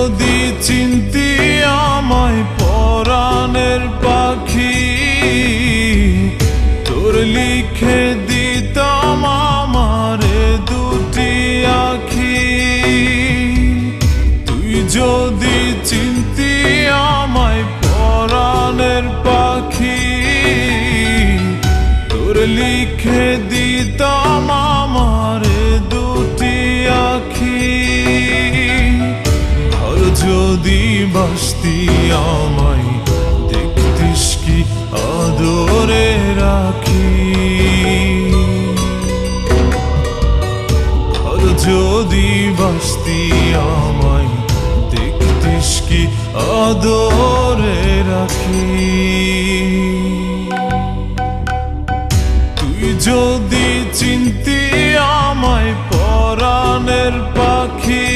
যদি চিনতি আমায় পরাণের পাখি, তোর লিখে দিতাম আমারে দুটি আখি। তুই যদি চিনতি আমায় পরাণের পাখি, তোর লিখে দিতাম আমারে দুটি আখি। আর যদি বাসতি আমায় দেখতিস কি আদরে রাখি। আর যদি বাসতি আমায় দেখতিস কি আদরে রাখি। তুই যদি চিনতি আমায় পরাণের পাখি,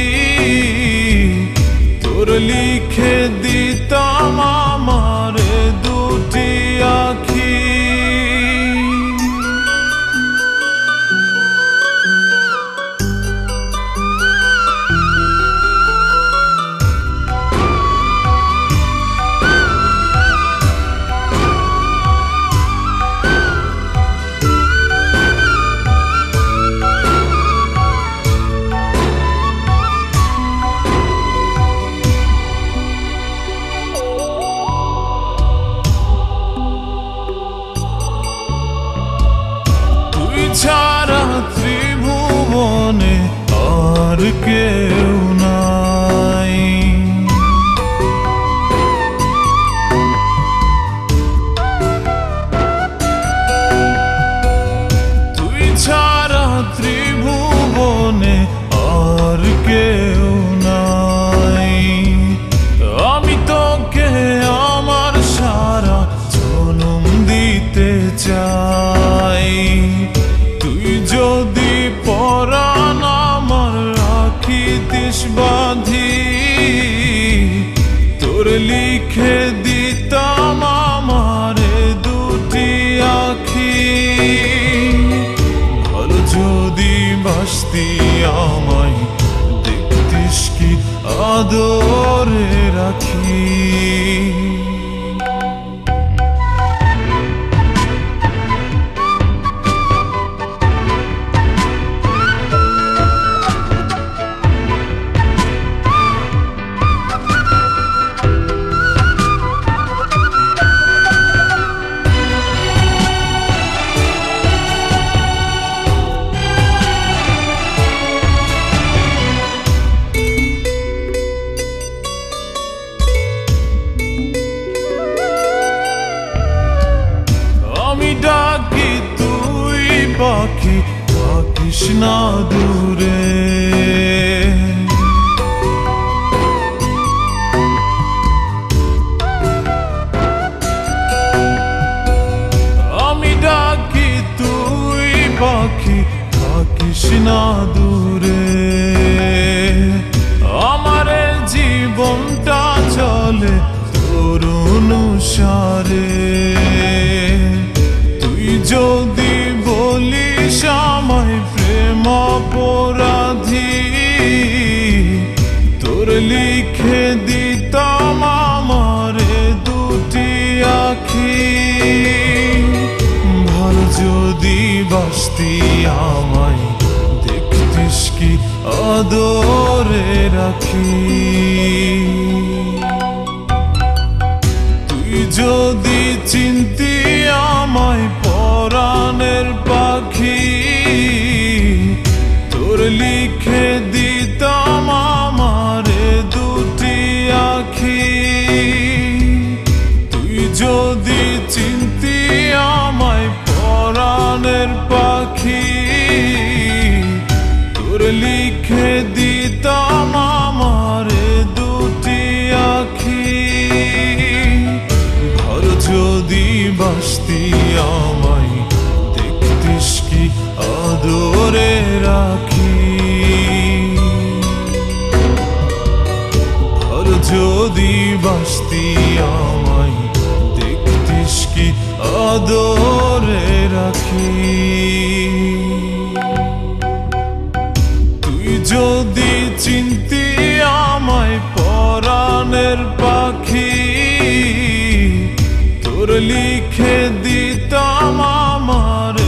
তোর লিখে দিতাম আমারে দুটি আখি। ছাড়া ত্রিভুবনে আর কেউ নাই। তুই ছাড়া ত্রিভুবনে আর কেউ নাই। আমি তোকে আমার সারা জনম দিতে চাই। তুই যদি পরাণ আমার রাখিতিস বাঁধি, তোর লিখে দিতাম আমারে দুটি আখি। ভালো যদি বাসতি আমায় দেখতিস কি আদরে রাখি। আমি ডাকি তুই পাখি থাকিস না দূরে। আমি ডাকি তুই পাখি থাকিস না দূরে। আমার জীবনটা চলে তোর অনুসারে। তুই যদি বলিস আমায় প্রেম অপরাধী, তোর লিখে দিতাম আমারে দুটি আখি। ভালো যদি বাসতি আমায় দেখতিস কি আদরে রাখি। তুই যদি চিনতি আমায় পরাণের পাখি, তোর লিখে দিতাম আমারে দুটি আখি। তুই যদি চিনতি আমায় পরাণের পাখি, তোর লিখে দিতাম আমারে দুটি আখি। ঘর যদি বাসতি আমায় দেখতিস কি আদরে রাখি। ঘর যদি বাসতি আমায় দেখতিস কি আদরে রাখি। তুই যদি চিনতি আমায় লিখে দিতাম আমার